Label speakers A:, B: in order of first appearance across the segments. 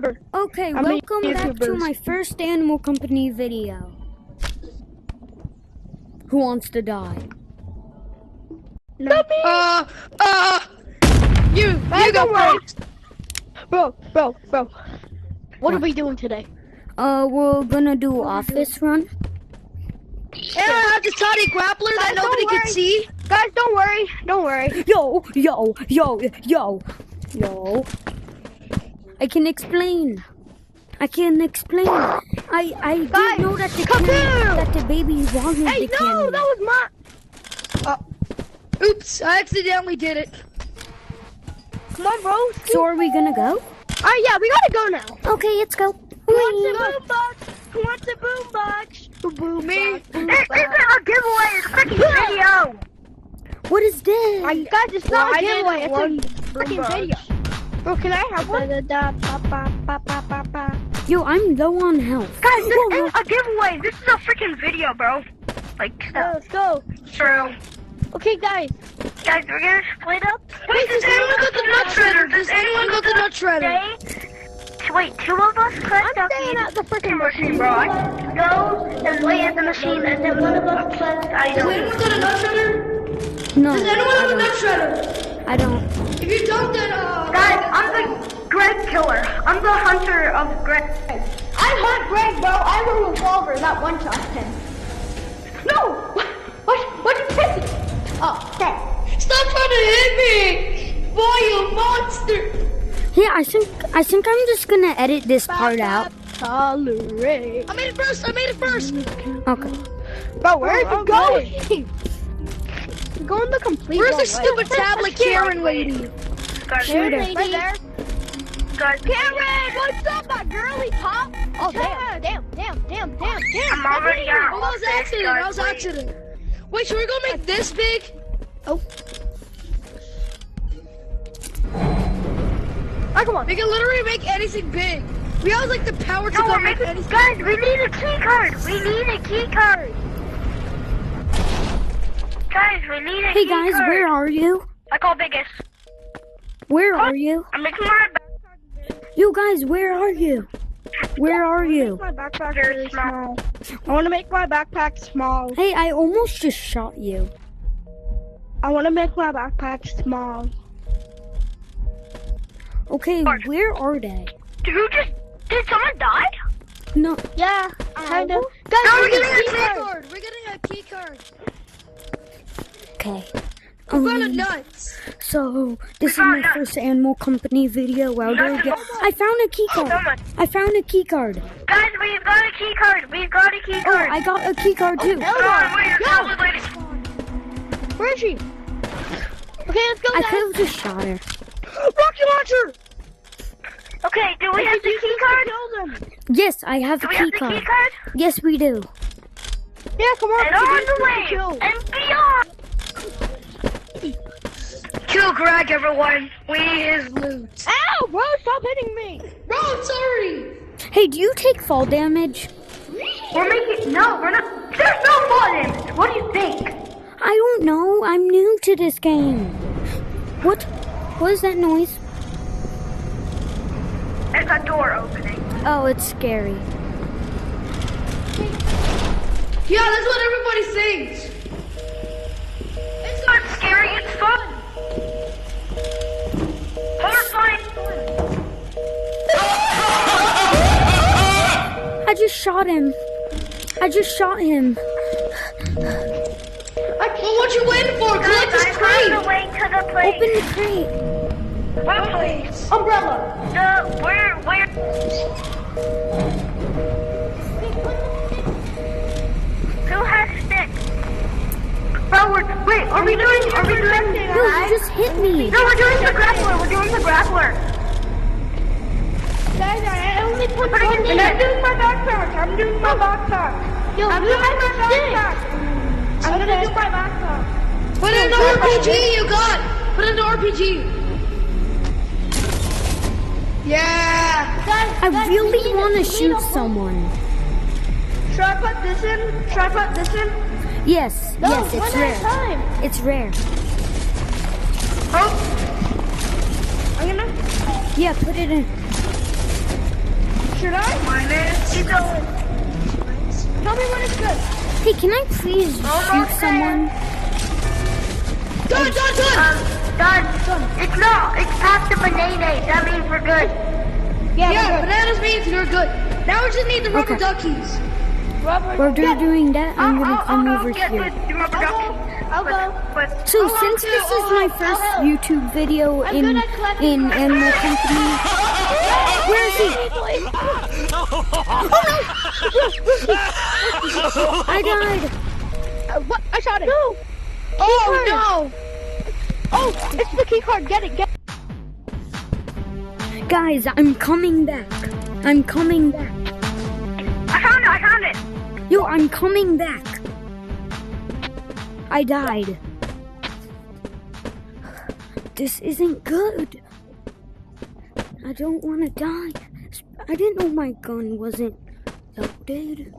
A: YouTuber.
B: Okay,
A: I'm a
B: welcome back to
A: YouTuber.
B: my first Animal Company video. Who wants to die?
A: No.
C: You
A: Guys,
C: go
A: don't worry.
C: first.
A: Bro. What are we doing today?
B: We're gonna do office run.
C: And I have this tiny grappler that
A: Guys, don't
C: nobody can
A: worry.
C: see.
A: Guys, don't worry.
B: Yo. I can explain. I
A: Guys,
B: didn't know that the
A: come here.
B: that the baby wanted
A: Hey,
B: the
A: no,
B: candy.
A: that was my.
C: Oops, I accidentally did it.
A: Come on, bro.
B: So are we gonna go?
A: Alright, yeah, we gotta go now.
B: Okay, let's go.
A: Who wants a boombox?
C: Me.
A: This isn't a giveaway. It's a freaking video.
B: What is this?
A: Guys, it's not a giveaway. It's
C: one
A: a freaking video. Bro, can I have one?
B: Yo, I'm low on health.
A: Guys, this
B: Whoa,
A: isn't a giveaway. This is a freaking video, bro. Like, let's go.
D: True.
A: Okay, guys.
D: Guys, we're gonna split up.
C: Wait, does anyone got the nut shredder? Does anyone got the nut shredder?
D: Wait, two of us collect
A: I'm staying at the freaking
D: machine, bro. I go and wait at the machine, and then one of us collects
C: Does
D: items.
C: anyone got a nut shredder?
B: no,
C: Does anyone have a
B: I
C: nut shredder?
B: don't. I don't.
C: If you don't, then
D: Guys, I'm the Greg killer. I'm the hunter of Greg.
A: I hunt Greg, bro. I have a revolver, not one shot him. No! What'd you pick me? Oh, okay.
C: Stop trying to hit me! Boy, you monster!
B: Yeah, I think I'm just gonna edit this part out.
A: Tolerate.
C: I made it first!
B: Okay.
A: Bro, where is it going? We're going the complete
C: Where's
A: wrong
C: the stupid
A: way.
C: tablet Karen lady?
D: Guys,
B: Shoot her.
A: Right there.
D: guys,
A: Karen, what's up, my girly pop? Oh, damn.
D: I'm already out.
C: Oh, that was accident. Wait, should we go make this big?
A: Oh, come on.
C: We can literally make anything big. We have like the power to
D: No,
C: go
D: we're
C: make
D: making.
C: anything.
D: Guys, we need a key card. Guys, we need a
B: Hey
D: key
B: guys,
D: card.
B: where are you?
D: I call biggest.
B: Where are you?
D: I'm making my backpack.
B: You guys, where are you? Where are you?
A: My backpack
D: Very
A: really
D: small.
A: small. I want to make my backpack small.
B: Hey, I almost just shot you.
A: I want to make my backpack small.
B: Okay, where are they?
D: Did someone die?
B: No.
A: Yeah, kind of. Guys,
C: No, we're
A: we're
C: getting a
A: getting
C: key
A: a
C: card. We're getting a key card.
B: Okay.
C: We're gonna nuts.
B: So this is my first Animal Company video. Well, I found a key card. I found a key card.
D: Guys, we've got a key card.
B: Oh, I got a key card too.
A: Hell
D: Come on,
A: no.
D: wait,
A: Yo,
D: no, ladies.
A: where is she? Okay, let's go,
B: I
A: guys.
B: could have just shot her.
A: Rocket launcher!
D: Okay, do we have the key card?
A: Kill them.
B: Yes, I have
D: Do
B: a
D: we
B: key
D: have the
B: card.
D: key card?
B: Yes, we do.
A: Yeah, come on.
D: And on the way,
A: Kill.
D: and beyond.
C: Kill Greg, everyone. We need his loot.
A: Ow, bro, stop hitting me.
C: Bro, I'm sorry.
B: Hey, do you take fall damage?
D: We're making. No, we're not. There's no fall damage. What do you think?
B: I don't know. I'm new to this game. What? What is that noise?
D: It's a door opening.
B: Oh, it's scary.
C: Yeah, that's what everybody thinks.
D: It's not scary. It's fun. Horrifying fun.
B: I just shot him.
C: Well, what you waiting for? Collect this
D: I found
C: crate.
D: the way to the place.
B: Open the crate.
D: What place?
A: Umbrella.
D: Where? Who has sticks? Wait, are we doing?
B: No, you just hit me.
D: No, we're doing the grappler.
A: Guys, I only put one
D: And
A: in.
D: I'm doing my backpack.
A: Yo,
D: I'm
A: you
D: doing
A: have
D: my
A: a stick.
D: backpack. I'm gonna do my backpack.
C: Put in the RPG you got. Put in the RPG. Yeah.
A: Guys,
B: I really want to shoot someone.
D: Should I put this in?
B: Yes,
A: No,
B: yes,
A: one
B: it's
A: at a
B: rare.
A: time.
B: It's rare.
D: Oh. I'm gonna.
B: Yeah, put it in.
A: Should I?
D: My man, keep going.
A: Tell me when it's good.
B: Hey, can I please shoot someone?
C: Done.
D: Done. It's past the banana. That means we're good.
C: Yeah, bananas means you're good. Now we just need the rubber duckies.
B: While they're doing that, I'm gonna come over here.
A: I'll go.
B: So since this is my first YouTube video in Animal Company, where is he? I died.
A: What? I shot him. No. Oh no. Oh, it's the key card. Get it.
B: Guys, I'm coming back.
D: I found it.
B: Yo, I'm coming back. I died. This isn't good. I don't want to die. I didn't know my gun wasn't loaded.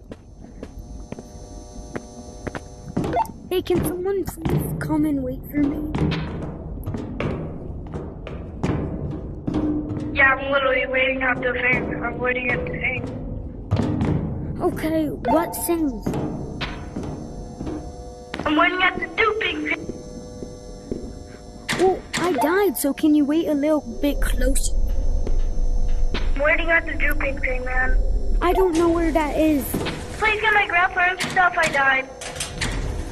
B: Hey, can someone please come and wait for me?
D: Yeah, I'm literally waiting at the thing. I'm waiting at the thing.
B: Okay, what things?
D: I'm waiting at the duping thing.
B: Well, I died, so can you wait a little bit closer?
D: I'm waiting at the duping thing, man.
B: I don't know where that is.
D: Please get my grappler and stuff. I died.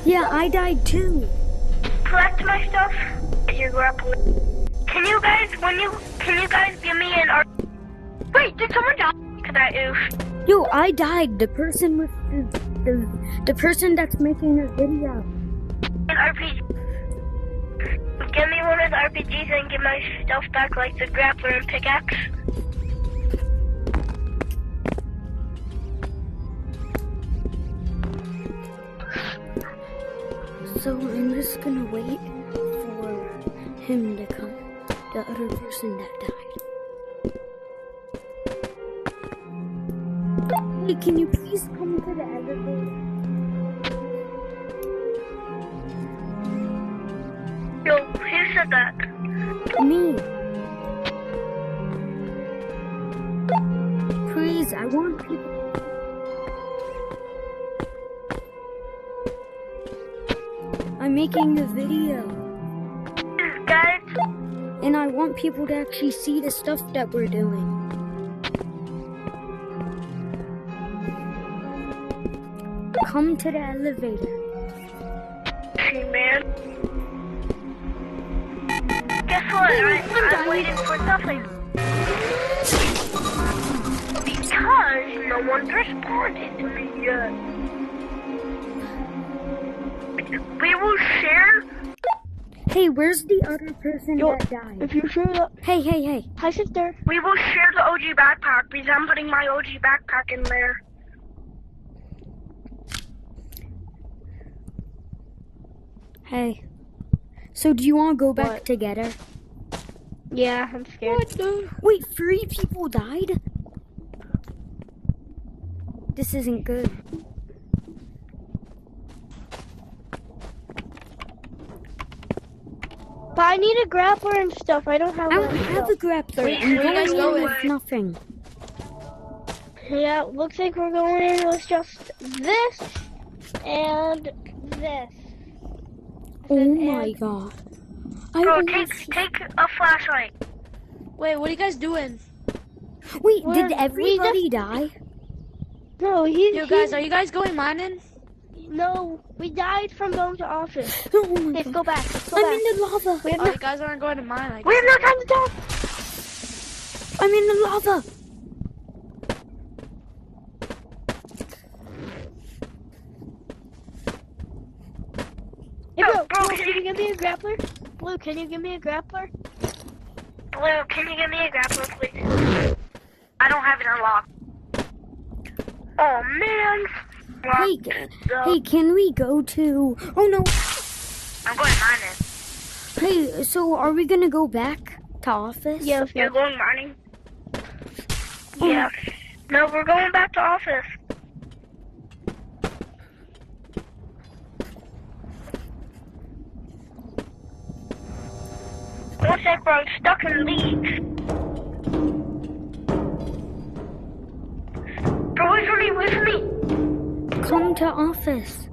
B: Yeah, I died too.
D: Collect my stuff. Get your grappler. Can you guys give me an R? Wait, did someone die? Cause I oof.
B: Yo, I died. The person with the person that's making a video.
D: An RPG. Give me one of the RPGs and get my stuff back, like the grappler and pickaxe.
B: So I'm just gonna wait for him to come. The other person that died. Hey, can you please come to the elevator?
D: Yo, who said that?
B: Me. Please, I want people. I'm making a video.
D: Guys?
B: And I want people to actually see the stuff that we're doing. Come to the elevator.
D: Hey, man. Guess what? I'm waiting for nothing. Because no one's responded to me yet. We will share.
B: Hey, where's the other person that died?
A: If you're sure that.
B: Hey.
A: Hi, sister.
D: We will share the OG backpack because I'm putting my OG backpack in there.
B: Hey. So do you want to go back together?
A: Yeah, I'm scared.
B: Wait, 3 people died? This isn't good.
A: But I need a grappler and stuff. I don't have
B: I don't have a grappler. I'm going in with nothing.
A: Yeah, looks like we're going in with just this and this.
B: Oh my god.
D: Bro, take a flashlight.
C: Wait, what are you guys doing?
B: Wait, did everybody die?
A: No,
C: Yo, guys, are you guys going mining?
A: No, we died from going to office.
B: Oh my
A: Let's
B: god.
A: go back. Let's go
B: I'm
A: back.
B: in the lava.
C: Oh, you guys aren't going to mine.
D: We have no time to talk.
B: I'm in the lava.
A: Hey, bro,
D: Bro,
A: can you give me a grappler? Blue, can you give me a grappler?
D: Blue, can you give me a grappler, please? I don't have it unlocked. Oh, man.
B: Hey, can we go to... Oh no.
D: I'm going mining.
B: Hey, so are we gonna go back to office?
A: Yeah.
D: You're going mining? Yeah. No, we're going back to office. One sec, bro. I'm stuck in leaves.
B: come to office.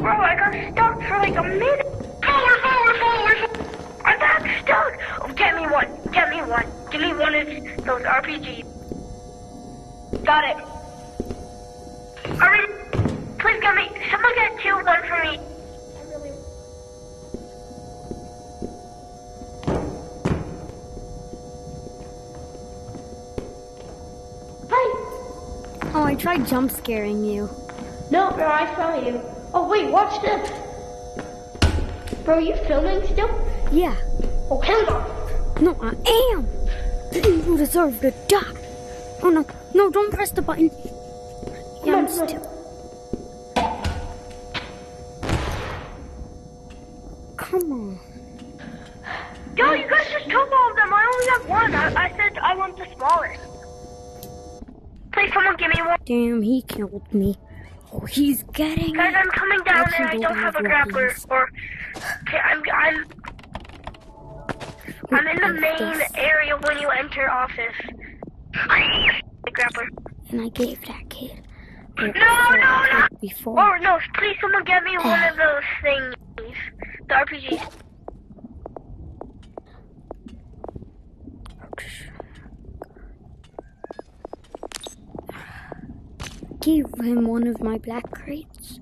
D: Bro, I got stuck for like a minute. Forward. I'm back stuck. Oh, get me one. Give me one of those RPGs. Got it. Alright. Please get me. Someone get one for me.
B: Oh, I tried jump scaring you.
A: No, bro, I saw you. Oh, wait, watch this. Bro, you filming still?
B: Yeah.
A: Oh, hell no.
B: No, I am. You deserve to die. Oh, no. No, don't press the button. Yeah, I'm still... Come on.
D: Yo, you guys just took all of them. I only have one. I said I want the smallest. Please, someone give me one.
B: Damn, he killed me. Oh, he's getting
D: Guys,
B: it.
D: I'm coming down and I don't have a grappler.
B: weapons.
D: Okay, I'm in the main area when you enter office. The grappler.
B: And I gave that kid.
D: No.
B: Before.
D: Oh, no, please someone get me one of those things. The RPGs.
B: Give him one of my black crates.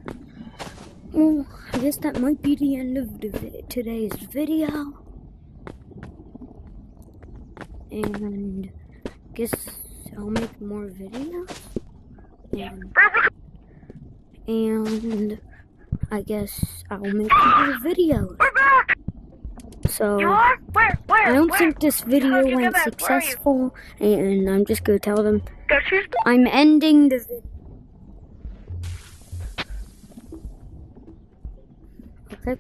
B: Well, I guess that might be the end of today's video. And guess I'll make more videos. And I guess I'll make more videos.
D: We're back!
B: So
D: You are? Where?
B: I don't
D: Where?
B: think this video
D: How'd you
B: went
D: get back? Where are you?
B: successful, and I'm just gonna tell them
D: Got you?
B: I'm ending the video. Okay.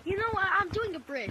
C: You know what? I'm doing a bridge.